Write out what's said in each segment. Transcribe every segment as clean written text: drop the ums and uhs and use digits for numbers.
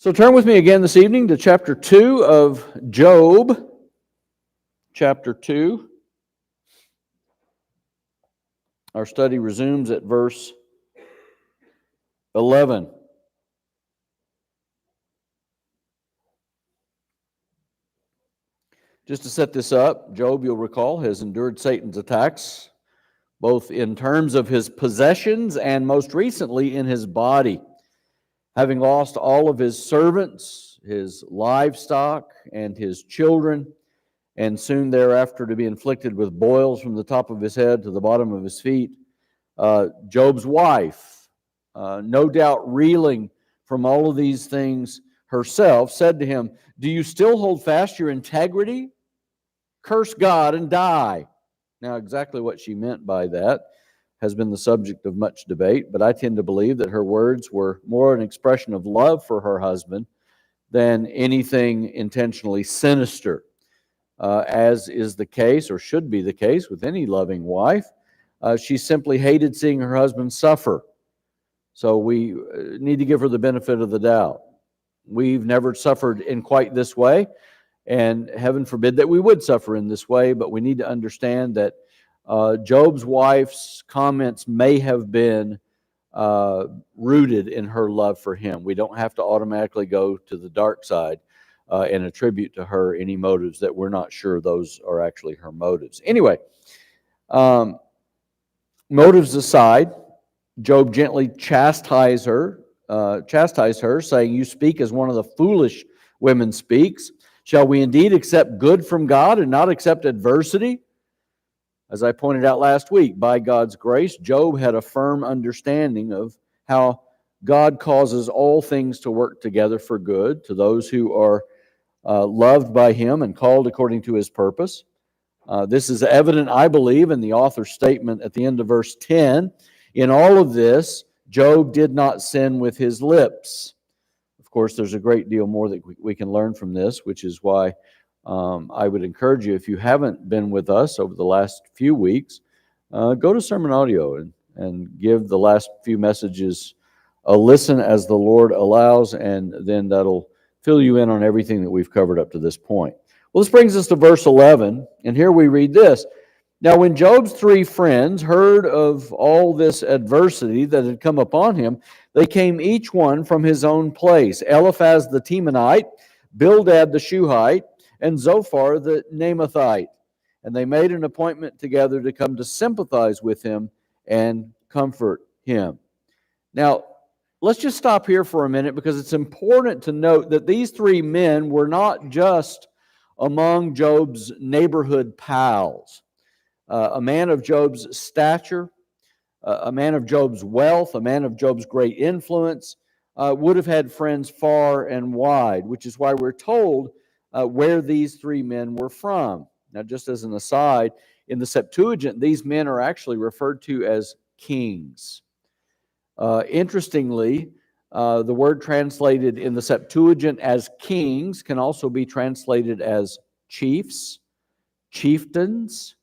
So turn with me again this evening to chapter 2 of Job. Chapter 2. Our study resumes at verse 11. Just to set this up, Job, you'll recall, has endured Satan's attacks, both in terms of his possessions and most recently in his body. Having lost all of his servants, his livestock, and his children, and soon thereafter to be inflicted with boils from the top of his head to the bottom of his feet, Job's wife, no doubt reeling from all of these things herself, said to him, "Do you still hold fast your integrity? Curse God and die." Now, exactly what she meant by that has been the subject of much debate, but I tend to believe that her words were more an expression of love for her husband than anything intentionally sinister, as is the case, or should be the case, with any loving wife. She simply hated seeing her husband suffer. So we need to give her the benefit of the doubt. We've never suffered in quite this way, and heaven forbid that we would suffer in this way, but we need to understand that Job's wife's comments may have been rooted in her love for him. We don't have to automatically go to the dark side and attribute to her any motives that we're not sure those are actually her motives. Anyway, motives aside, Job gently chastised her, saying, "You speak as one of the foolish women speaks. Shall we indeed accept good from God and not accept adversity?" As I pointed out last week, by God's grace, Job had a firm understanding of how God causes all things to work together for good to those who are loved by Him and called according to His purpose. This is evident, I believe, in the author's statement at the end of verse 10. In all of this, Job did not sin with his lips. Of course, there's a great deal more that we can learn from this, which is why I would encourage you, if you haven't been with us over the last few weeks, go to Sermon Audio and give the last few messages a listen as the Lord allows, and then that'll fill you in on everything that we've covered up to this point. Well, this brings us to verse 11, and here we read this. Now, when Job's 3 friends heard of all this adversity that had come upon him, they came each one from his own place: Eliphaz the Temanite, Bildad the Shuhite, and Zophar the Naamathite. And they made an appointment together to come to sympathize with him and comfort him. Now, let's just stop here for a minute, because it's important to note that these 3 men were not just among Job's neighborhood pals. A man of Job's stature, a man of Job's wealth, a man of Job's great influence, would have had friends far and wide, which is why we're told where these 3 men were from. Now, just as an aside, in the Septuagint, these men are actually referred to as kings. Interestingly, the word translated in the Septuagint as kings can also be translated as chiefs, chieftains,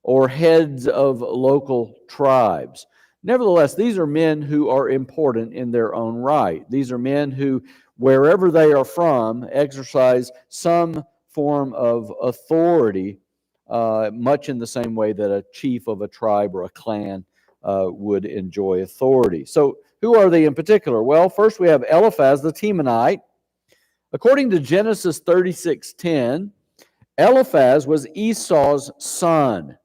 or heads of local tribes. Nevertheless, these are men who are important in their own right. These are men who, wherever they are from, exercise some form of authority, much in the same way that a chief of a tribe or a clan would enjoy authority. So, who are they in particular? Well, first we have Eliphaz the Temanite. According to Genesis 36:10, Eliphaz was Esau's son.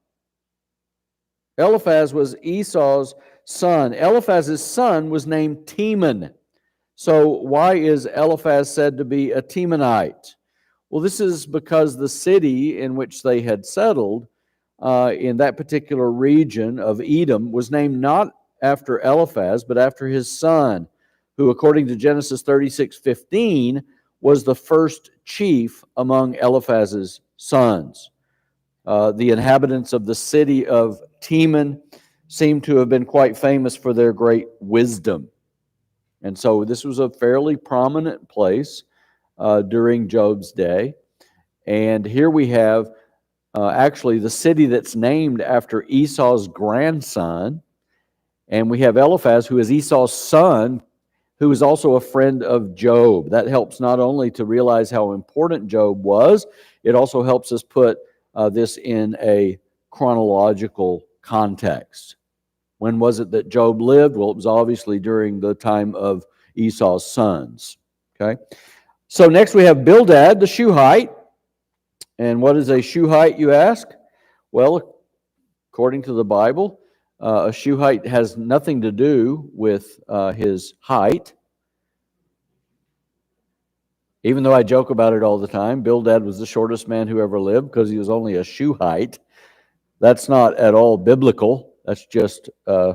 Eliphaz was Esau's son. Eliphaz's son was named Teman. So why is Eliphaz said to be a Temanite? Well, this is because the city in which they had settled in that particular region of Edom was named not after Eliphaz, but after his son, who, according to Genesis 36:15, was the first chief among Eliphaz's sons. The inhabitants of the city of Teman seem to have been quite famous for their great wisdom. And so this was a fairly prominent place during Job's day. And here we have actually the city that's named after Esau's grandson. And we have Eliphaz, who is Esau's son, who is also a friend of Job. That helps not only to realize how important Job was, it also helps us put this in a chronological context. When was it that Job lived? Well, it was obviously during the time of Esau's sons. Okay. So next we have Bildad the Shuhite. And what is a Shuhite, you ask? Well, according to the Bible, a Shuhite has nothing to do with his height. Even though I joke about it all the time, Bildad was the shortest man who ever lived because he was only a Shuhite. That's not at all biblical. That's just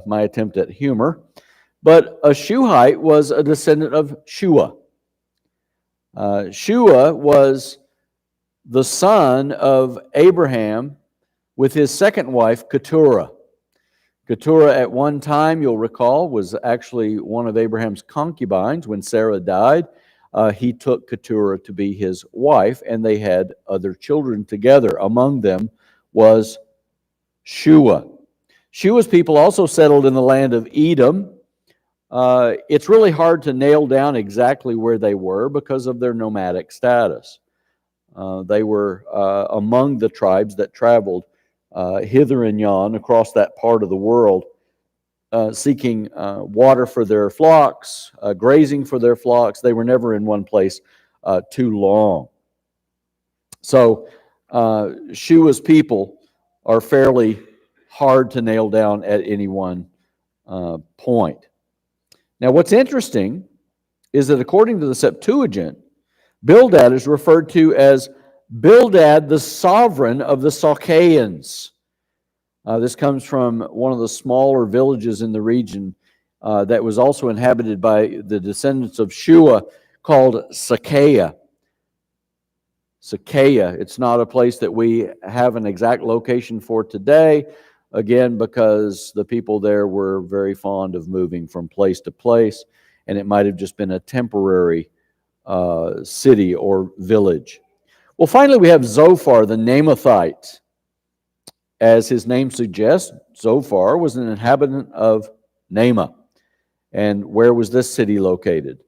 my attempt at humor. But a Shuhite was a descendant of Shua. Shua was the son of Abraham with his second wife, Keturah. Keturah at one time, you'll recall, was actually one of Abraham's concubines. When Sarah died, he took Keturah to be his wife, and they had other children together. Among them was Shua. Shua's people also settled in the land of Edom. It's really hard to nail down exactly where they were because of their nomadic status. They were among the tribes that traveled hither and yon across that part of the world, seeking water for their flocks, grazing for their flocks. They were never in one place too long. So Shua's people are fairly hard to nail down at any one point. Now, what's interesting is that according to the Septuagint, Bildad is referred to as Bildad, the sovereign of the Sacaeans. This comes from one of the smaller villages in the region that was also inhabited by the descendants of Shua, called Sakaea. Sakaea, it's not a place that we have an exact location for today, again, because the people there were very fond of moving from place to place, and it might have just been a temporary city or village. Well, finally, we have Zophar, the Naamathite. As his name suggests, Zophar was an inhabitant of Naamah. And where was this city located?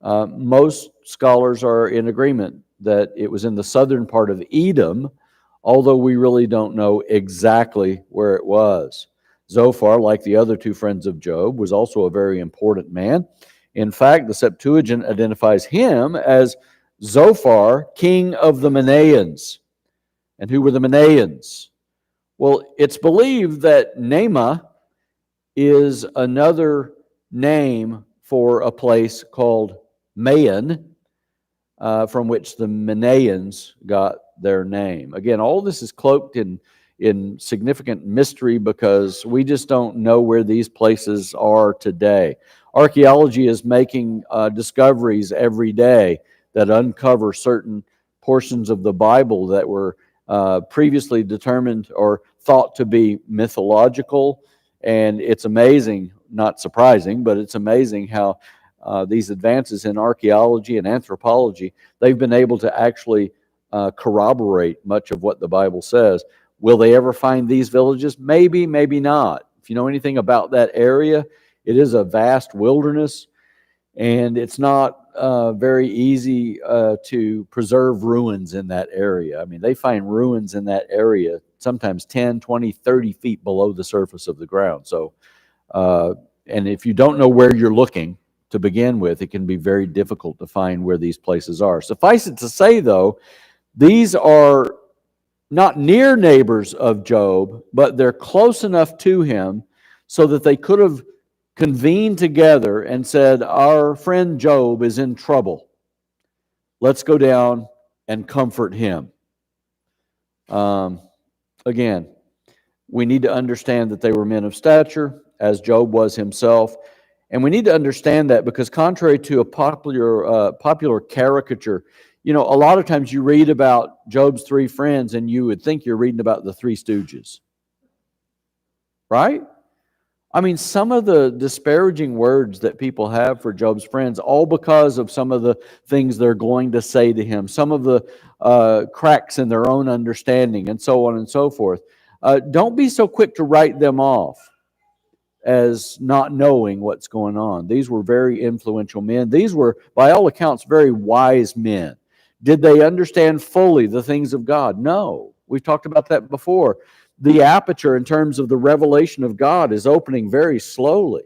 Most scholars are in agreement that it was in the southern part of Edom, although we really don't know exactly where it was. Zophar, like the other two friends of Job, was also a very important man. In fact, the Septuagint identifies him as Zophar, king of the Manaeans. And who were the Manaeans? Well, it's believed that Naamah is another name for a place called Maon, from which the Manaeans got their name. Again, all this is cloaked in significant mystery because we just don't know where these places are today. Archaeology is making discoveries every day that uncover certain portions of the Bible that were previously determined or thought to be mythological. And it's amazing, not surprising, but it's amazing how these advances in archaeology and anthropology, they've been able to actually corroborate much of what the Bible says. Will they ever find these villages? Maybe, maybe not. If you know anything about that area, it is a vast wilderness, and it's not very easy to preserve ruins in that area. I mean, they find ruins in that area sometimes 10, 20, 30 feet below the surface of the ground. So, and if you don't know where you're looking to begin with, it can be very difficult to find where these places are. Suffice it to say, though, these are not near neighbors of Job, but they're close enough to him so that they could have convened together and said, our friend Job is in trouble. Let's go down and comfort him. Again, we need to understand that they were men of stature, as Job was himself. And we need to understand that because contrary to a popular caricature, you know, a lot of times you read about Job's three friends and you would think you're reading about the Three Stooges. Right? I mean, some of the disparaging words that people have for Job's friends, all because of some of the things they're going to say to him, some of the cracks in their own understanding, and so on and so forth. Don't be so quick to write them off. as not knowing what's going on. These were very influential men. These were, by all accounts, very wise men. Did they understand fully the things of God? No. We've talked about that before. The aperture in terms of the revelation of God is opening very slowly.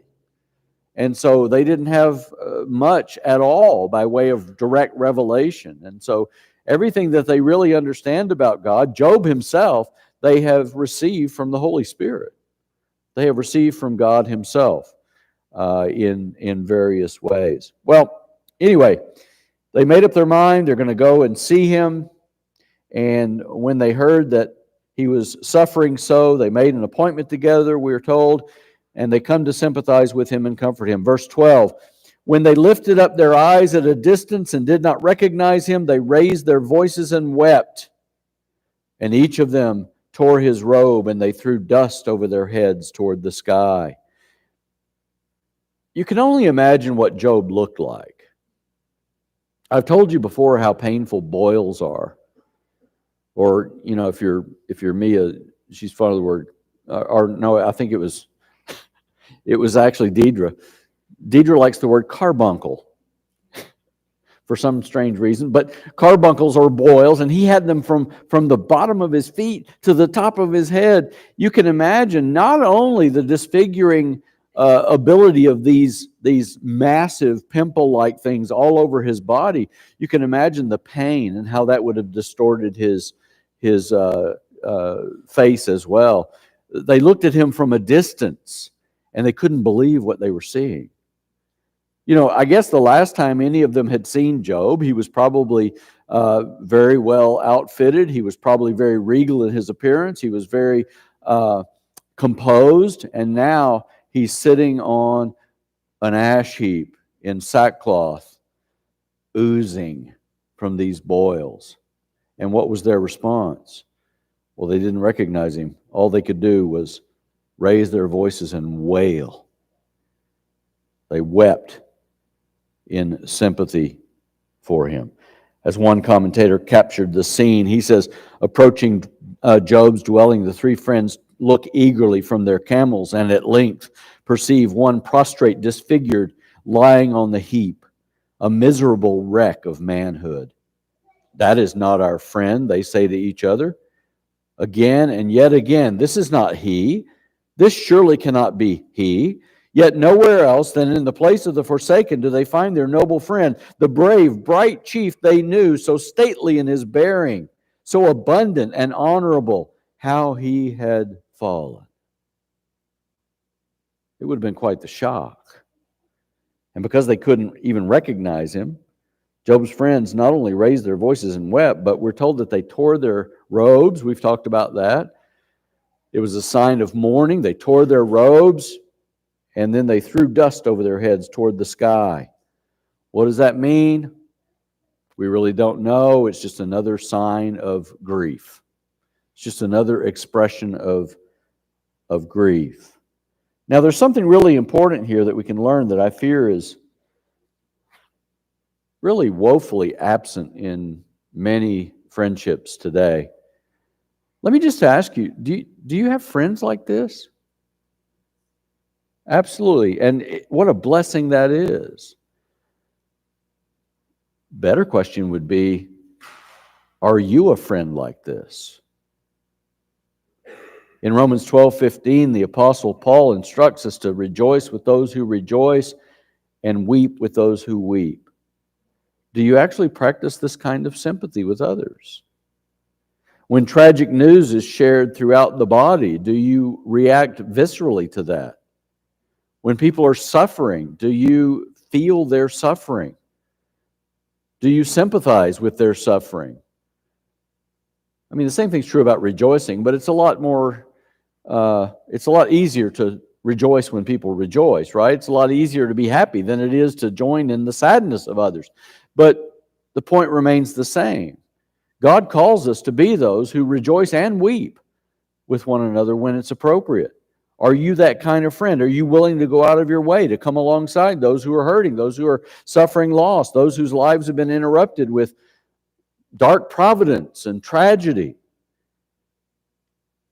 And so they didn't have much at all by way of direct revelation. And so everything that they really understand about God, Job himself, they have received from the Holy Spirit. They have received from God himself in various ways. Well, anyway, they made up their mind. They're going to go and see him. And when they heard that he was suffering so, they made an appointment together, we're told, and they come to sympathize with him and comfort him. Verse 12, when they lifted up their eyes at a distance and did not recognize him, they raised their voices and wept. And each of them tore his robe, and they threw dust over their heads toward the sky. You can only imagine what Job looked like. I've told you before how painful boils are. Or, if you're Mia, she's fond of the word, or no, I think it was actually Deidre. Deidre likes the word carbuncle for some strange reason, but carbuncles or boils, and he had them from the bottom of his feet to the top of his head. You can imagine not only the disfiguring ability of these massive pimple-like things all over his body, you can imagine the pain and how that would have distorted his face as well. They looked at him from a distance, and they couldn't believe what they were seeing. I guess the last time any of them had seen Job, he was probably very well outfitted. He was probably very regal in his appearance. He was very composed, and now he's sitting on an ash heap in sackcloth, oozing from these boils. And what was their response? Well, they didn't recognize him. All they could do was raise their voices and wail. They wept in sympathy for him. As one commentator captured the scene, he says, approaching Job's dwelling, the three friends look eagerly from their camels and at length perceive one prostrate, disfigured, lying on the heap, a miserable wreck of manhood. That is not our friend, they say to each other. Again and yet again, this is not he. This surely cannot be he. Yet nowhere else than in the place of the forsaken do they find their noble friend, the brave, bright chief they knew, so stately in his bearing, so abundant and honorable, how he had fallen. It would have been quite the shock. And because they couldn't even recognize him, Job's friends not only raised their voices and wept, but we're told that they tore their robes. We've talked about that. It was a sign of mourning. They tore their robes, and then they threw dust over their heads toward the sky. What does that mean? We really don't know. It's just another sign of grief. It's just another expression of grief. Now, there's something really important here that we can learn that I fear is really woefully absent in many friendships today. Let me just ask you, do you have friends like this? Absolutely. And what a blessing that is. Better question would be, are you a friend like this? In Romans 12:15, the Apostle Paul instructs us to rejoice with those who rejoice and weep with those who weep. Do you actually practice this kind of sympathy with others? When tragic news is shared throughout the body, do you react viscerally to that? When people are suffering, do you feel their suffering? Do you sympathize with their suffering? I mean, the same thing's true about rejoicing, but it's a lot easier to rejoice when people rejoice, right? It's a lot easier to be happy than it is to join in the sadness of others. But the point remains the same. God calls us to be those who rejoice and weep with one another when it's appropriate. Are you that kind of friend? Are you willing to go out of your way to come alongside those who are hurting, those who are suffering loss, those whose lives have been interrupted with dark providence and tragedy?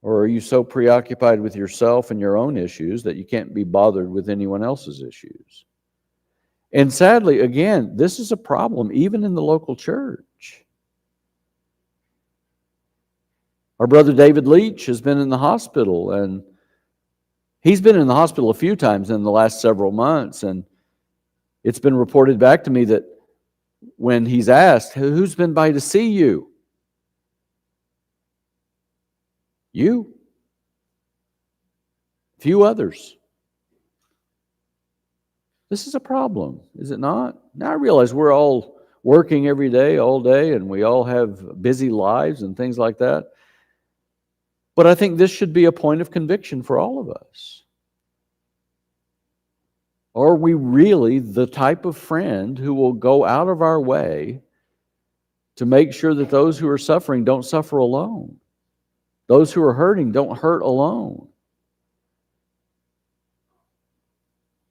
Or are you so preoccupied with yourself and your own issues that you can't be bothered with anyone else's issues? And sadly, again, this is a problem even in the local church. Our brother David Leach has been in the hospital, and he's been in the hospital a few times in the last several months, and it's been reported back to me that when he's asked, who's been by to see you? You. Few others. This is a problem, is it not? Now I realize we're all working every day, all day, and we all have busy lives and things like that. But I think this should be a point of conviction for all of us. Are we really the type of friend who will go out of our way to make sure that those who are suffering don't suffer alone? Those who are hurting don't hurt alone?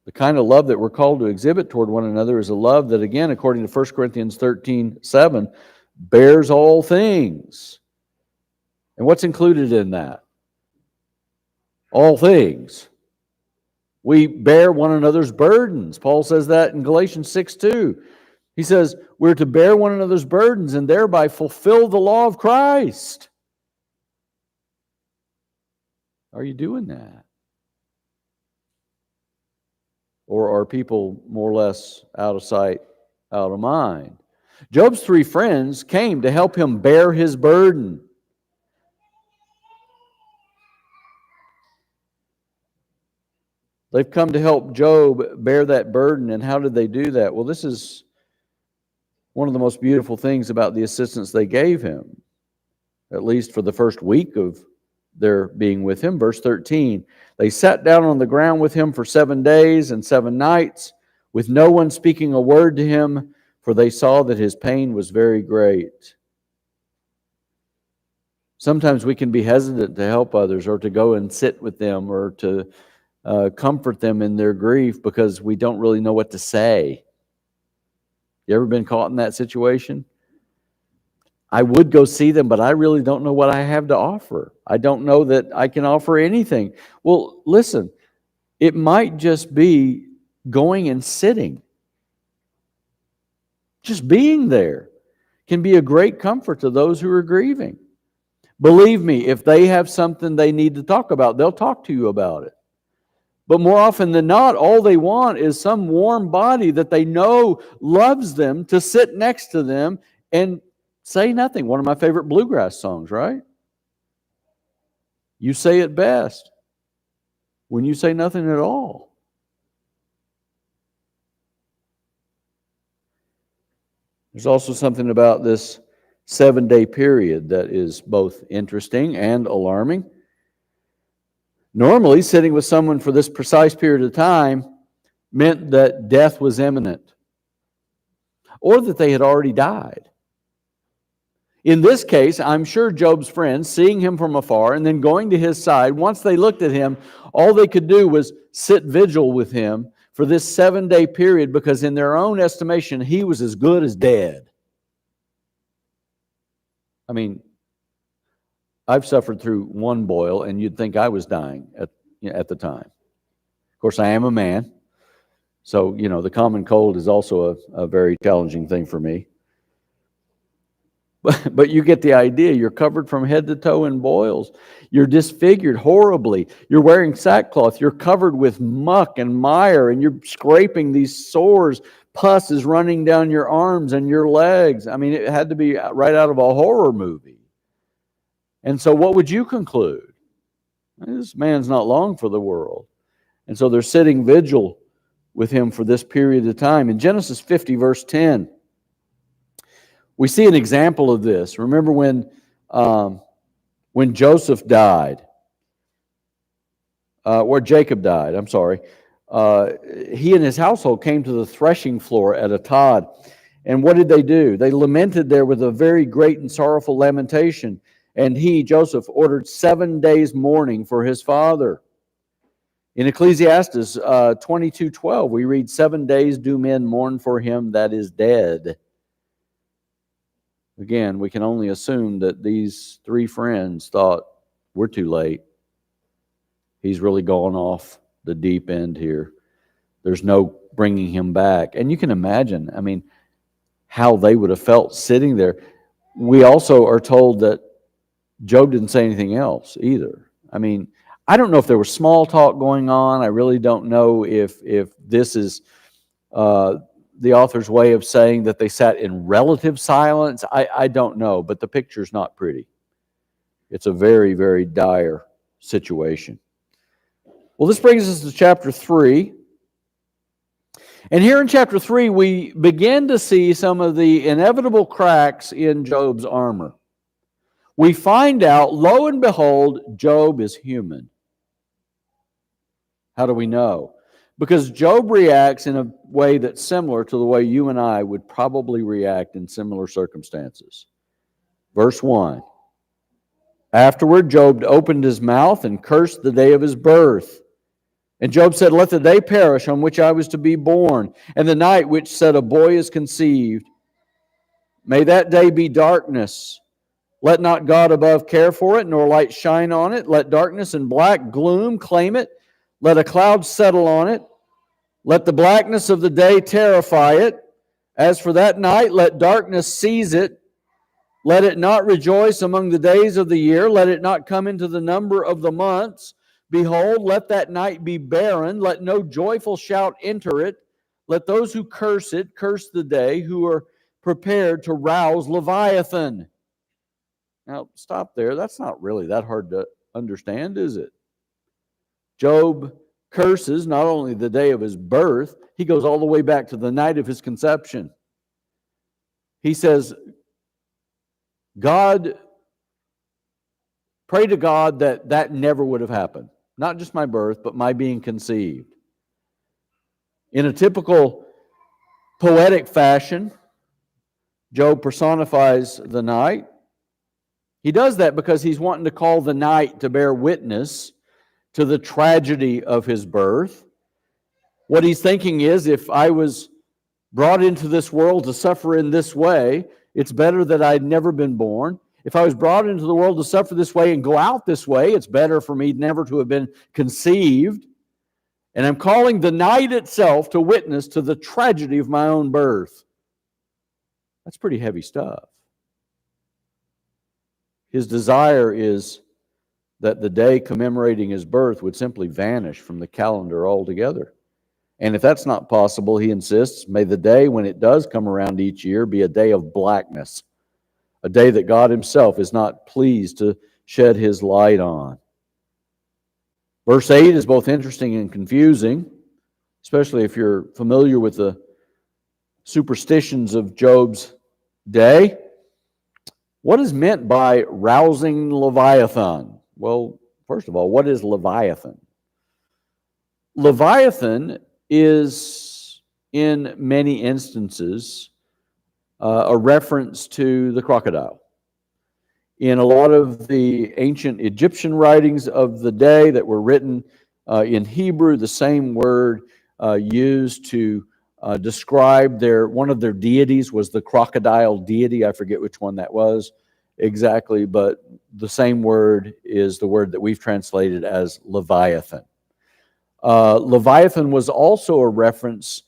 The kind of love that we're called to exhibit toward one another is a love that, again, according to 1 Corinthians 13:7, bears all things. And what's included in that? All things. We bear one another's burdens. Paul says that in Galatians 6:2. He says, we're to bear one another's burdens and thereby fulfill the law of Christ. Are you doing that? Or are people more or less out of sight, out of mind? Job's 3 friends came to help him bear his burden. They've come to help Job bear that burden. And how did they do that? Well, this is one of the most beautiful things about the assistance they gave him, at least for the first week of their being with him. Verse 13, they sat down on the ground with him for 7 days and 7 nights, with no one speaking a word to him, for they saw that his pain was very great. Sometimes we can be hesitant to help others or to go and sit with them or to comfort them in their grief because we don't really know what to say. You ever been caught in that situation? I would go see them, but I really don't know what I have to offer. I don't know that I can offer anything. Well, listen, it might just be going and sitting. Just being there can be a great comfort to those who are grieving. Believe me, if they have something they need to talk about, they'll talk to you about it. But more often than not, all they want is some warm body that they know loves them to sit next to them and say nothing. One of my favorite bluegrass songs, right? You say it best when you say nothing at all. There's also something about this 7-day period that is both interesting and alarming. Normally, sitting with someone for this precise period of time meant that death was imminent or that they had already died. In this case, I'm sure Job's friends, seeing him from afar and then going to his side, once they looked at him, all they could do was sit vigil with him for this 7-day period because in their own estimation, he was as good as dead. I mean, I've suffered through one boil, and you'd think I was dying at the time. Of course, I am a man, so, the common cold is also a very challenging thing for me. But you get the idea. You're covered from head to toe in boils. You're disfigured horribly. You're wearing sackcloth. You're covered with muck and mire, and you're scraping these sores. Pus is running down your arms and your legs. I mean, it had to be right out of a horror movie. And so what would you conclude? This man's not long for the world. And so they're sitting vigil with him for this period of time. In Genesis 50, verse 10, we see an example of this. Remember when Joseph died, or Jacob died, I'm sorry. He and his household came to the threshing floor at Atad. And what did they do? They lamented there with a very great and sorrowful lamentation. And he, Joseph, ordered 7 days mourning for his father. In Ecclesiastes 22:12, we read, 7 days do men mourn for him that is dead. Again, we can only assume that these 3 friends thought we're too late. He's really gone off the deep end here. There's no bringing him back. And you can imagine, I mean, how they would have felt sitting there. We also are told that Job didn't say anything else either. I mean, I don't know if there was small talk going on. I really don't know if this is the author's way of saying that they sat in relative silence. I don't know, but the picture's not pretty. It's a very, very dire situation. Well, this brings us to chapter 3. And here in chapter 3, we begin to see some of the inevitable cracks in Job's armor. We find out, lo and behold, Job is human. How do we know? Because Job reacts in a way that's similar to the way you and I would probably react in similar circumstances. Verse 1. Afterward, Job opened his mouth and cursed the day of his birth. And Job said, let the day perish on which I was to be born, and the night which said a boy is conceived. May that day be darkness. Let not God above care for it, nor light shine on it. Let darkness and black gloom claim it. Let a cloud settle on it. Let the blackness of the day terrify it. As for that night, let darkness seize it. Let it not rejoice among the days of the year. Let it not come into the number of the months. Behold, let that night be barren. Let no joyful shout enter it. Let those who curse it curse the day, who are prepared to rouse Leviathan. Now, stop there. That's not really that hard to understand, is it? Job curses not only the day of his birth, he goes all the way back to the night of his conception. He says, pray to God that never would have happened. Not just my birth, but my being conceived. In a typical poetic fashion, Job personifies the night. He does that because he's wanting to call the night to bear witness to the tragedy of his birth. What he's thinking is, if I was brought into this world to suffer in this way, it's better that I'd never been born. If I was brought into the world to suffer this way and go out this way, it's better for me never to have been conceived. And I'm calling the night itself to witness to the tragedy of my own birth. That's pretty heavy stuff. His desire is that the day commemorating his birth would simply vanish from the calendar altogether. And if that's not possible, he insists, may the day when it does come around each year be a day of blackness, a day that God himself is not pleased to shed his light on. Verse 8 is both interesting and confusing, especially if you're familiar with the superstitions of Job's day. What is meant by rousing Leviathan? Well, first of all, what is Leviathan? Leviathan is, in many instances, a reference to the crocodile. In a lot of the ancient Egyptian writings of the day that were written in Hebrew, the same word used to describe one of their deities was the crocodile deity. I forget which one that was exactly, but the same word is the word that we've translated as Leviathan. Leviathan was also a reference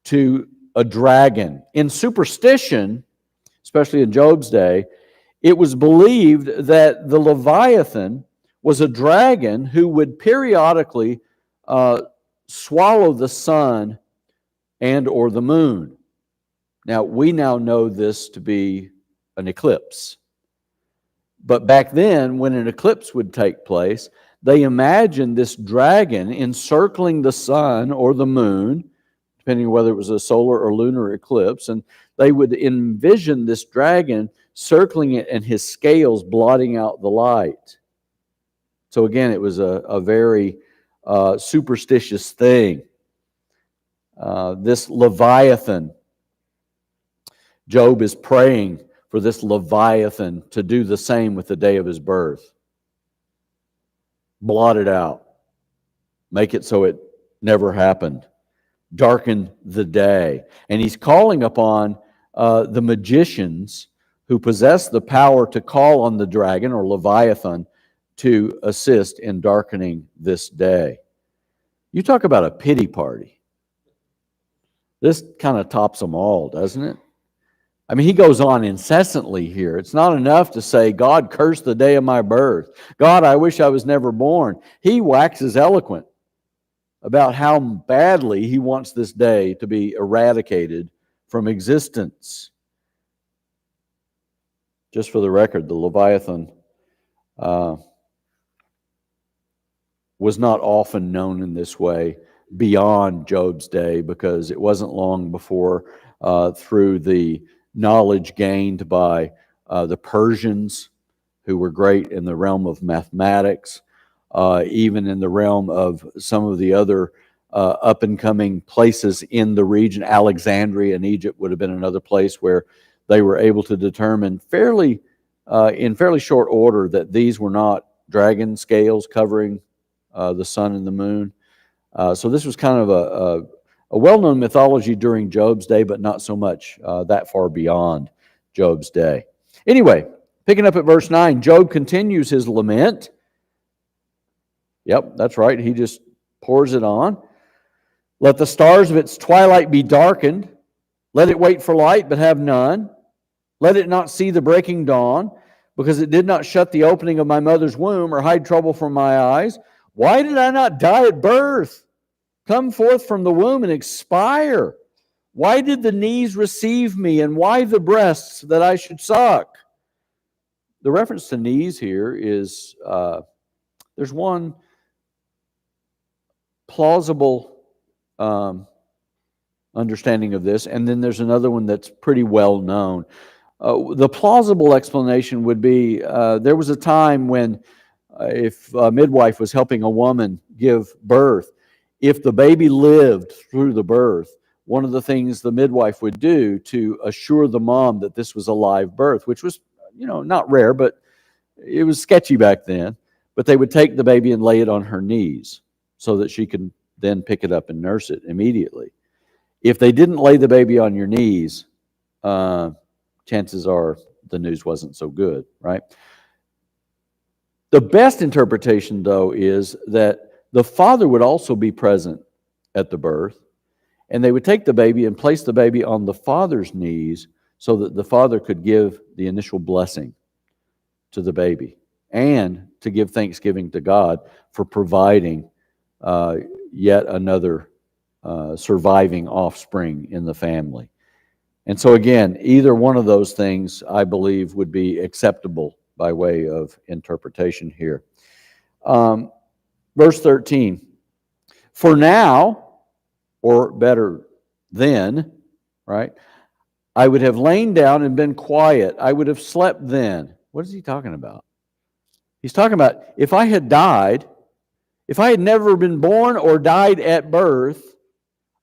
to a dragon. In superstition, especially in Job's day, it was believed that the Leviathan was a dragon who would periodically swallow the sun and or the moon. Now, we now know this to be an eclipse. But back then, when an eclipse would take place, they imagined this dragon encircling the sun or the moon, depending on whether it was a solar or lunar eclipse, and they would envision this dragon circling it and his scales blotting out the light. So again, it was a very superstitious thing. This Leviathan, Job is praying for this Leviathan to do the same with the day of his birth. Blot it out. Make it so it never happened. Darken the day. And he's calling upon the magicians who possess the power to call on the dragon or Leviathan to assist in darkening this day. You talk about a pity party. This kind of tops them all, doesn't it? I mean, he goes on incessantly here. It's not enough to say, God, curse the day of my birth. God, I wish I was never born. He waxes eloquent about how badly he wants this day to be eradicated from existence. Just for the record, the Leviathan was not often known in this way beyond Job's day, because it wasn't long before, through the knowledge gained by the Persians, who were great in the realm of mathematics, even in the realm of some of the other up-and-coming places in the region. Alexandria in Egypt would have been another place where they were able to determine in fairly short order that these were not dragon scales covering the sun and the moon. So this was kind of a well-known mythology during Job's day, but not so much that far beyond Job's day. Anyway, picking up at verse 9, Job continues his lament. Yep, that's right. He just pours it on. Let the stars of its twilight be darkened. Let it wait for light, but have none. Let it not see the breaking dawn, because it did not shut the opening of my mother's womb or hide trouble from my eyes. Why did I not die at birth, come forth from the womb and expire? Why did the knees receive me, and why the breasts that I should suck? The reference to knees here is, there's one plausible understanding of this, and then there's another one that's pretty well known. The plausible explanation would be there was a time when if a midwife was helping a woman give birth, if the baby lived through the birth, one of the things the midwife would do to assure the mom that this was a live birth, which was, not rare, but it was sketchy back then, but they would take the baby and lay it on her knees so that she could then pick it up and nurse it immediately. If they didn't lay the baby on your knees, chances are the news wasn't so good, right? The best interpretation, though, is that the father would also be present at the birth, and they would take the baby and place the baby on the father's knees so that the father could give the initial blessing to the baby and to give thanksgiving to God for providing yet another surviving offspring in the family. And so again, either one of those things, I believe, would be acceptable by way of interpretation here. Verse 13, for now, or better then, right, I would have lain down and been quiet. I would have slept then. What is he talking about? He's talking about if I had died, if I had never been born or died at birth,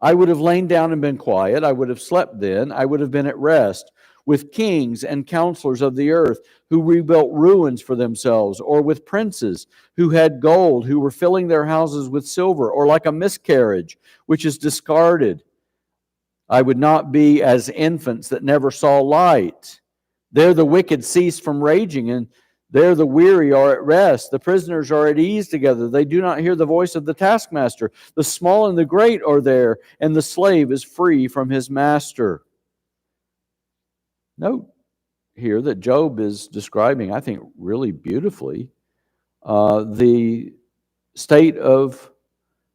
I would have lain down and been quiet. I would have slept then. I would have been at rest with kings and counselors of the earth who rebuilt ruins for themselves, or with princes who had gold, who were filling their houses with silver, or like a miscarriage which is discarded. I would not be as infants that never saw light. There the wicked cease from raging, and there the weary are at rest. The prisoners are at ease together. They do not hear the voice of the taskmaster. The small and the great are there, and the slave is free from his master. Note here that Job is describing, I think, really beautifully, the state of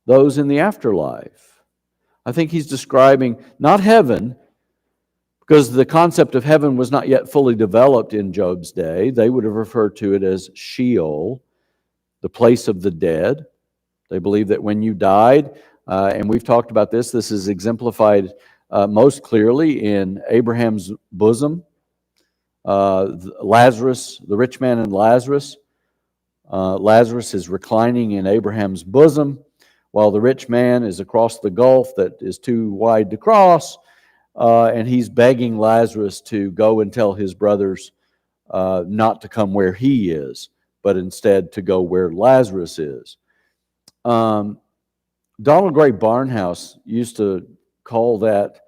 those in the afterlife. I think he's describing not heaven, because the concept of heaven was not yet fully developed in Job's day. They would have referred to it as Sheol, the place of the dead. They believe that when you died, and we've talked about this is exemplified most clearly in Abraham's bosom. Lazarus, the rich man and Lazarus. Lazarus is reclining in Abraham's bosom, while the rich man is across the gulf that is too wide to cross, and he's begging Lazarus to go and tell his brothers not to come where he is, but instead to go where Lazarus is. Donald Gray Barnhouse used to call that,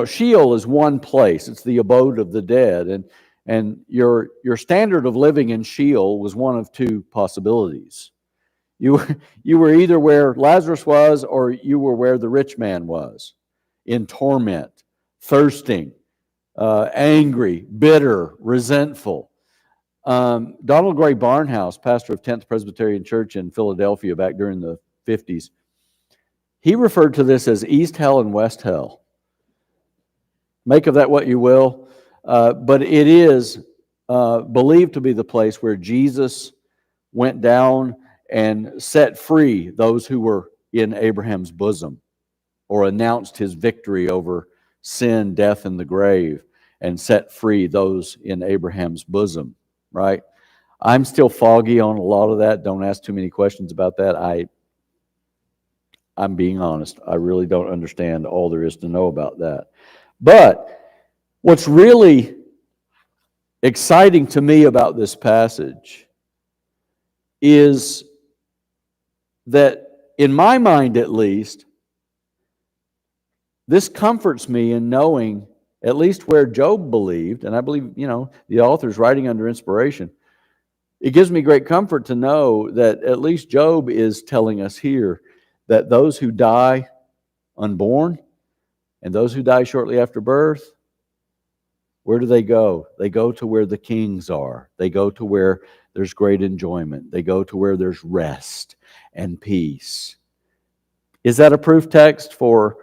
Sheol is one place. It's the abode of the dead. And And your standard of living in Sheol was one of two possibilities. You were either where Lazarus was, or you were where the rich man was, in torment, thirsting, angry, bitter, resentful. Donald Gray Barnhouse, pastor of 10th Presbyterian Church in Philadelphia back during the 50s, he referred to this as East Hell and West Hell. Make of that what you will, but it is believed to be the place where Jesus went down and set free those who were in Abraham's bosom, or announced his victory over sin, death, and the grave, and set free those in Abraham's bosom, right? I'm still foggy on a lot of that. Don't ask too many questions about that. I'm being honest. I really don't understand all there is to know about that. But what's really exciting to me about this passage is that, in my mind at least, this comforts me in knowing at least where Job believed, and I believe, the author's writing under inspiration. It gives me great comfort to know that at least Job is telling us here that those who die unborn and those who die shortly after birth, where do they go? They go to where the kings are. They go to where there's great enjoyment. They go to where there's rest and peace. Is that a proof text for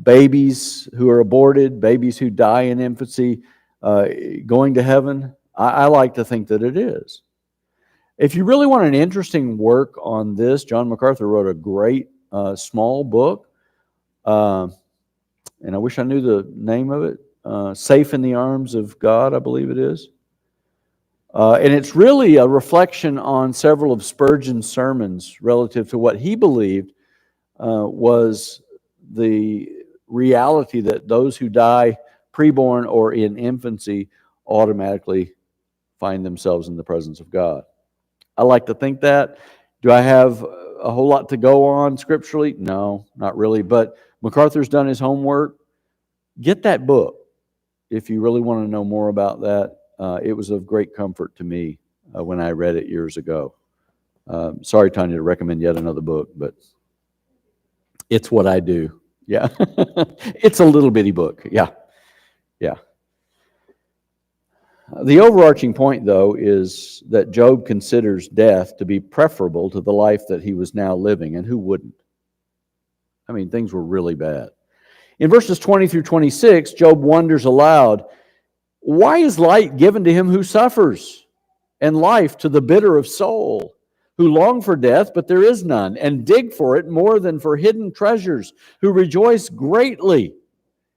babies who are aborted, babies who die in infancy, going to heaven? I like to think that it is. If you really want an interesting work on this, John MacArthur wrote a great small book, and I wish I knew the name of it. Safe in the Arms of God, I believe it is. And it's really a reflection on several of Spurgeon's sermons relative to what he believed was the reality that those who die preborn or in infancy automatically find themselves in the presence of God. I like to think that. Do I have a whole lot to go on scripturally? No, not really. But MacArthur's done his homework. Get that book if you really want to know more about that. It was of great comfort to me when I read it years ago. Sorry, Tanya, to recommend yet another book, but it's what I do. Yeah. It's a little bitty book. Yeah. The overarching point, though, is that Job considers death to be preferable to the life that he was now living, and who wouldn't? I mean, things were really bad. In verses 20 through 26, Job wonders aloud, why is light given to him who suffers, and life to the bitter of soul, who long for death, but there is none, and dig for it more than for hidden treasures, who rejoice greatly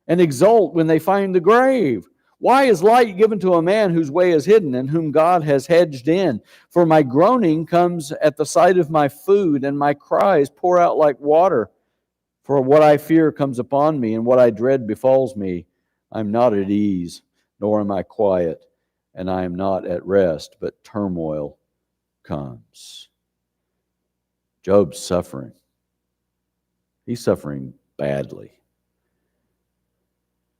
and exult when they find the grave? Why is light given to a man whose way is hidden, and whom God has hedged in? For my groaning comes at the sight of my food, and my cries pour out like water. For what I fear comes upon me, and what I dread befalls me. I'm not at ease, nor am I quiet, and I am not at rest, but turmoil comes. Job's suffering. He's suffering badly.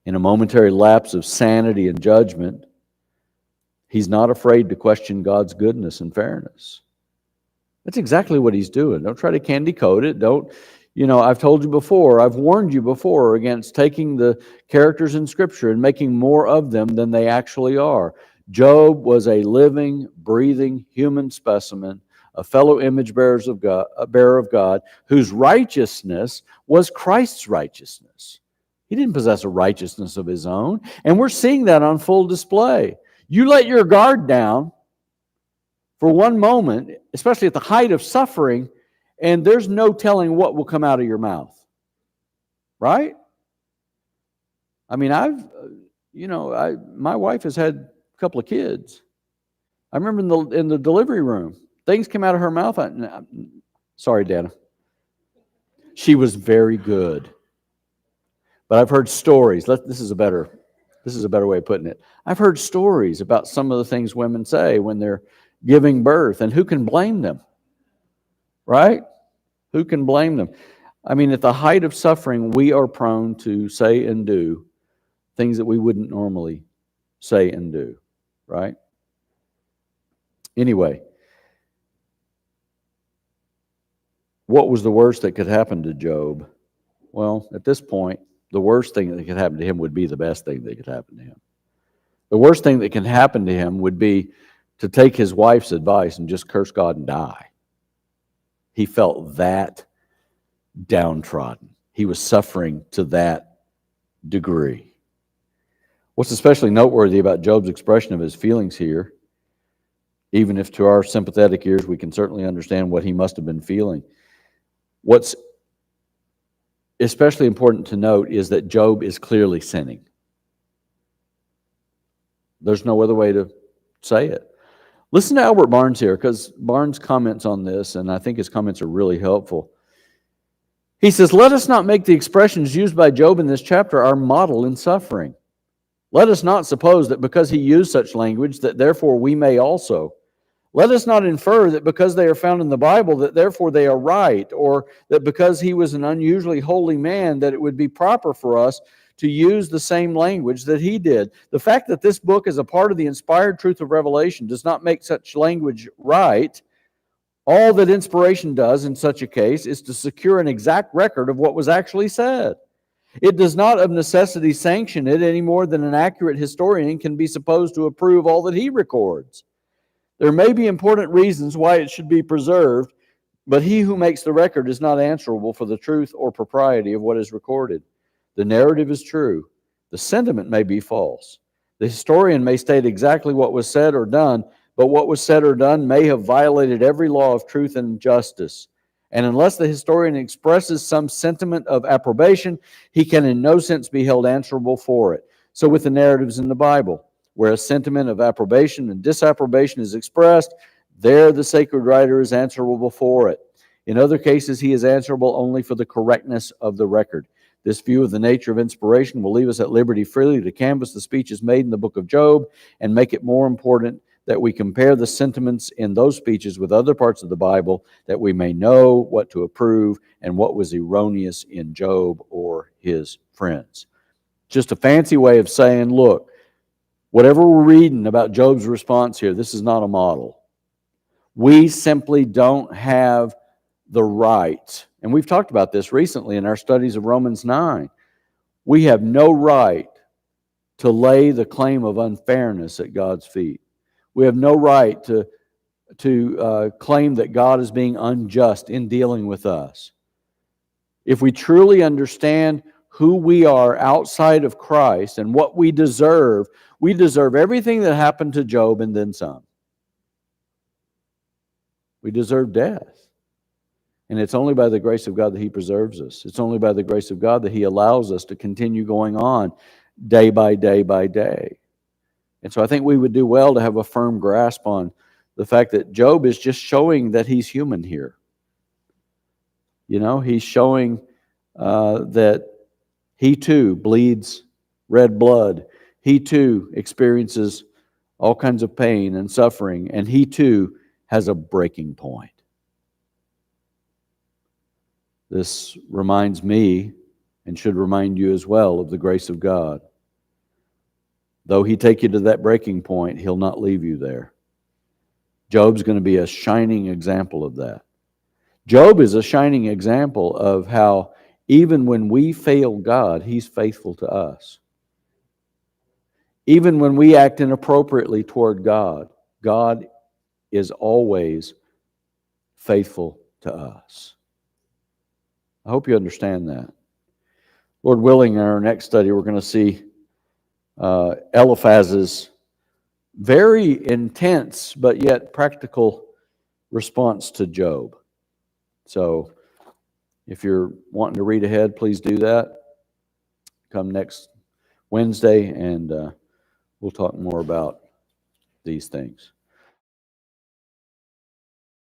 In a momentary lapse of sanity and judgment, he's not afraid to question God's goodness and fairness. That's exactly what he's doing. Don't try to candy coat it. I've told you before, I've warned you before against taking the characters in Scripture and making more of them than they actually are. Job was a living, breathing human specimen, a fellow image bearer of God, whose righteousness was Christ's righteousness. He didn't possess a righteousness of his own, and we're seeing that on full display. You let your guard down for one moment, especially at the height of suffering, and there's no telling what will come out of your mouth. Right? I mean, my wife has had a couple of kids. I remember in the delivery room, things came out of her mouth. Sorry, Dana. She was very good. But I've heard stories. This is a better way of putting it. I've heard stories about some of the things women say when they're giving birth, and who can blame them? Right? Who can blame them? I mean, at the height of suffering, we are prone to say and do things that we wouldn't normally say and do, right? Anyway, what was the worst that could happen to Job? Well, at this point, the worst thing that could happen to him would be the best thing that could happen to him. The worst thing that can happen to him would be to take his wife's advice and just curse God and die. He felt that downtrodden. He was suffering to that degree. What's especially noteworthy about Job's expression of his feelings here, even if to our sympathetic ears we can certainly understand what he must have been feeling, what's especially important to note is that Job is clearly sinning. There's no other way to say it. Listen to Albert Barnes here, because Barnes comments on this, and I think his comments are really helpful. He says, let us not make the expressions used by Job in this chapter our model in suffering. Let us not suppose that because he used such language, that therefore we may also. Let us not infer that because they are found in the Bible, that therefore they are right, or that because he was an unusually holy man, that it would be proper for us to use the same language that he did. The fact that this book is a part of the inspired truth of Revelation does not make such language right. All that inspiration does in such a case is to secure an exact record of what was actually said. It does not of necessity sanction it any more than an accurate historian can be supposed to approve all that he records. There may be important reasons why it should be preserved, but he who makes the record is not answerable for the truth or propriety of what is recorded. The narrative is true. The sentiment may be false. The historian may state exactly what was said or done, but what was said or done may have violated every law of truth and justice. And unless the historian expresses some sentiment of approbation, he can in no sense be held answerable for it. So with the narratives in the Bible, where a sentiment of approbation and disapprobation is expressed, there the sacred writer is answerable for it. In other cases, he is answerable only for the correctness of the record. This view of the nature of inspiration will leave us at liberty freely to canvass the speeches made in the book of Job and make it more important that we compare the sentiments in those speeches with other parts of the Bible, that we may know what to approve and what was erroneous in Job or his friends. Just a fancy way of saying, look, whatever we're reading about Job's response here, this is not a model. We simply don't have the right, and we've talked about this recently in our studies of Romans 9. We have no right to lay the claim of unfairness at God's feet. We have no right to claim that God is being unjust in dealing with us. If we truly understand who we are outside of Christ and what we deserve everything that happened to Job and then some. We deserve death. And it's only by the grace of God that He preserves us. It's only by the grace of God that He allows us to continue going on day by day by day. And so I think we would do well to have a firm grasp on the fact that Job is just showing that he's human here. You know, he's showing that he too bleeds red blood. He too experiences all kinds of pain and suffering, and he too has a breaking point. This reminds me, and should remind you as well, of the grace of God. Though He take you to that breaking point, He'll not leave you there. Job's going to be a shining example of that. Job is a shining example of how even when we fail God, He's faithful to us. Even when we act inappropriately toward God, God is always faithful to us. I hope you understand that. Lord willing, in our next study, we're going to see Eliphaz's very intense but yet practical response to Job. So, if you're wanting to read ahead, please do that. Come next Wednesday, and we'll talk more about these things.